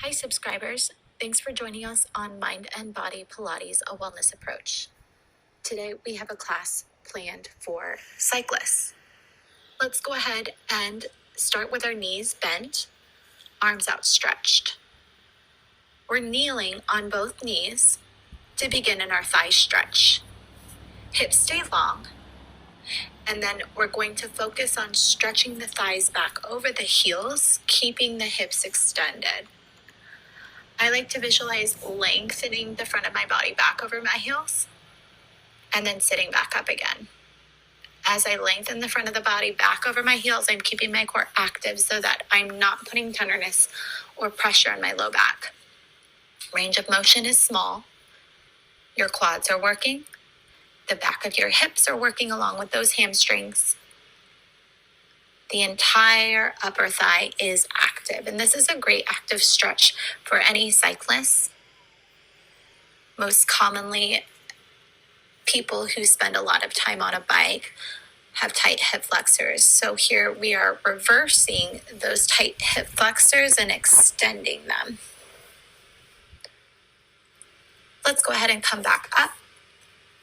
Hi, subscribers. Thanks for joining us on Mind and Body Pilates, a wellness approach. Today, we have a class planned for cyclists. Let's go ahead and start with our knees bent, arms outstretched. We're kneeling on both knees to begin in our thigh stretch. Hips stay long, and then we're going to focus on stretching the thighs back over the heels, keeping the hips extended. I like to visualize lengthening the front of my body back over my heels and then sitting back up again. As I lengthen the front of the body back over my heels, I'm keeping my core active so that I'm not putting tenderness or pressure on my low back. Range of motion is small. Your quads are working. The back of your hips are working along with those hamstrings. The entire upper thigh is active, and this is a great active stretch for any cyclist. Most commonly, people who spend a lot of time on a bike have tight hip flexors. So here we are reversing those tight hip flexors and extending them. Let's go ahead and come back up.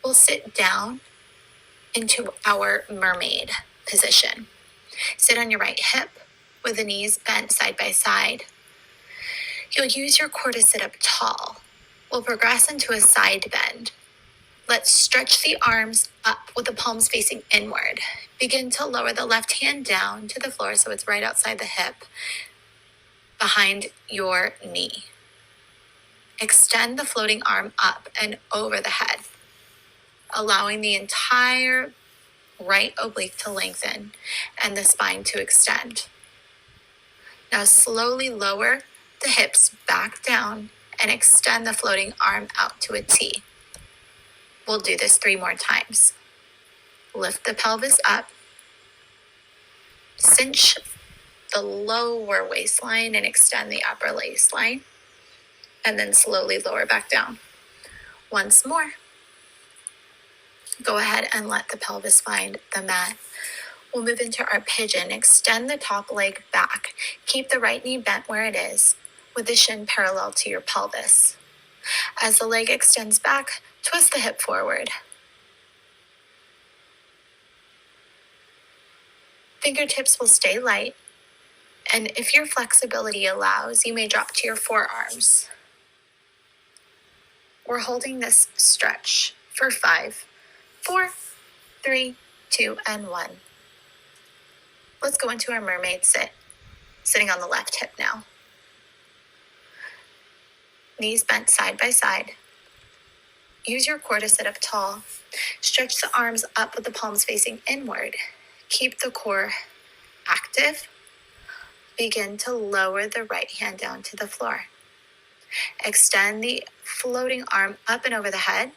We'll sit down into our mermaid position. Sit on your right hip with the knees bent side by side. You'll use your core to sit up tall. We'll progress into a side bend. Let's stretch the arms up with the palms facing inward. Begin to lower the left hand down to the floor so it's right outside the hip, behind your knee. Extend the floating arm up and over the head, allowing the entire right oblique to lengthen and the spine to extend. Now slowly lower the hips back down and extend the floating arm out to a T. We'll do this 3 more times. Lift the pelvis up, cinch the lower waistline and extend the upper waistline, and then slowly lower back down. Once more. Go ahead and let the pelvis find the mat. We'll move into our pigeon. Extend the top leg back. Keep the right knee bent where it is, with the shin parallel to your pelvis. As the leg extends back, twist the hip forward. Fingertips will stay light, and if your flexibility allows, you may drop to your forearms. We're holding this stretch for 5, 4, 3, 2, and 1. Let's go into our mermaid sit, sitting on the left hip now. Knees bent side by side. Use your core to sit up tall. Stretch the arms up with the palms facing inward. Keep the core active. Begin to lower the right hand down to the floor. Extend the floating arm up and over the head,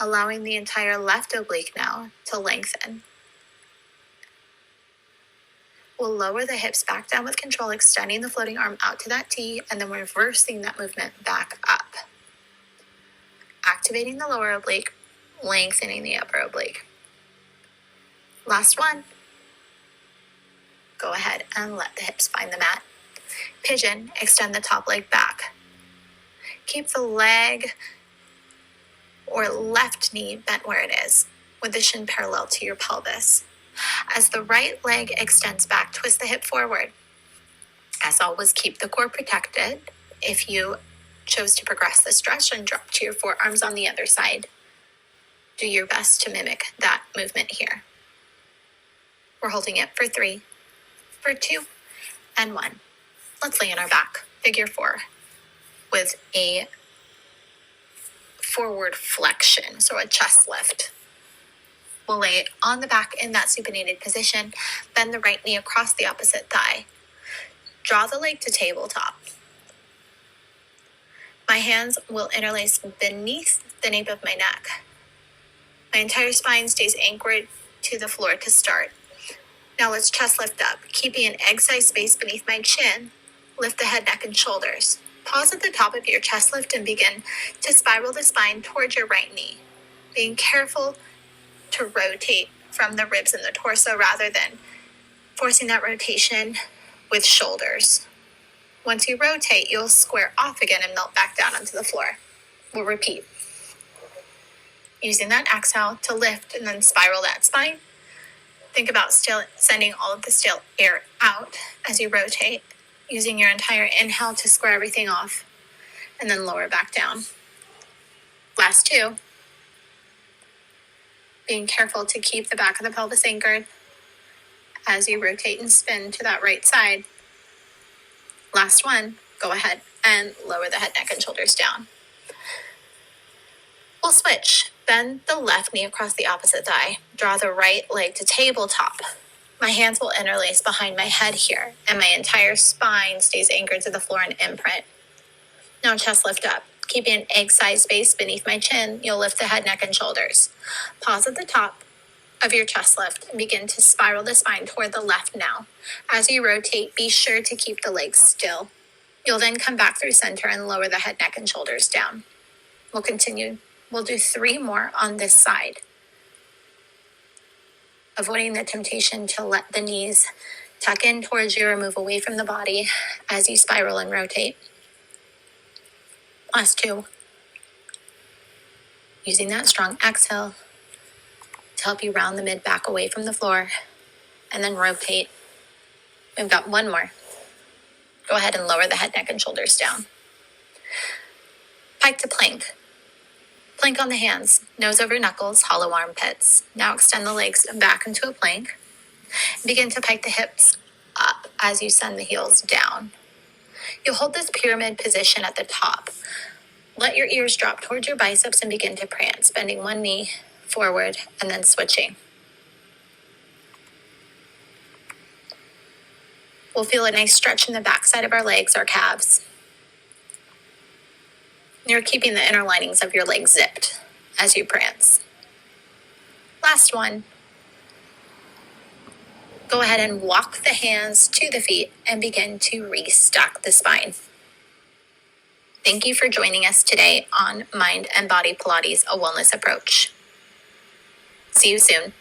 allowing the entire left oblique now to lengthen. We'll lower the hips back down with control, extending the floating arm out to that T, and then reversing that movement back up. Activating the lower oblique, lengthening the upper oblique. Last one. Go ahead and let the hips find the mat. Pigeon, extend the top leg back. Keep the leg or left knee bent where it is, with the shin parallel to your pelvis. As the right leg extends back, twist the hip forward. As always, keep the core protected. If you chose to progress the stretch and drop to your forearms on the other side, do your best to mimic that movement here. We're holding it for 3, for 2, and 1. Let's lay on our back, figure 4, with a forward flexion, so a chest lift. We'll lay on the back in that supinated position, bend the right knee across the opposite thigh. Draw the leg to tabletop. My hands will interlace beneath the nape of my neck. My entire spine stays anchored to the floor to start. Now let's chest lift up, keeping an egg-sized space beneath my chin. Lift the head, neck, and shoulders. Pause at the top of your chest lift and begin to spiral the spine towards your right knee, being careful to rotate from the ribs and the torso rather than forcing that rotation with shoulders. Once you rotate, you'll square off again and melt back down onto the floor. We'll repeat. Using that exhale to lift and then spiral that spine. Think about still sending all of the still air out as you rotate, using your entire inhale to square everything off, and then lower back down. Last two. Being careful to keep the back of the pelvis anchored as you rotate and spin to that right side. Last one. Go ahead and lower the head, neck, and shoulders down. We'll switch. Bend the left knee across the opposite thigh. Draw the right leg to tabletop. My hands will interlace behind my head here, and my entire spine stays anchored to the floor and imprint. Now chest lift up. Keeping an egg-sized space beneath my chin, you'll lift the head, neck, and shoulders. Pause at the top of your chest lift and begin to spiral the spine toward the left now. As you rotate, be sure to keep the legs still. You'll then come back through center and lower the head, neck, and shoulders down. We'll continue. We'll do 3 more on this side. Avoiding the temptation to let the knees tuck in towards you or move away from the body as you spiral and rotate. Last 2. Using that strong exhale to help you round the mid back away from the floor and then rotate. We've got 1 more. Go ahead and lower the head, neck, and shoulders down. Pike to plank. Plank on the hands, nose over knuckles, hollow armpits. Now extend the legs back into a plank. Begin to pike the hips up as you send the heels down. You'll hold this pyramid position at the top. Let your ears drop towards your biceps and begin to prance, bending one knee forward and then switching. We'll feel a nice stretch in the backside of our legs, our calves. You're keeping the inner linings of your legs zipped as you prance. Last one. Go ahead and walk the hands to the feet and begin to restock the spine. Thank you for joining us today on Mind and Body Pilates, a wellness approach. See you soon.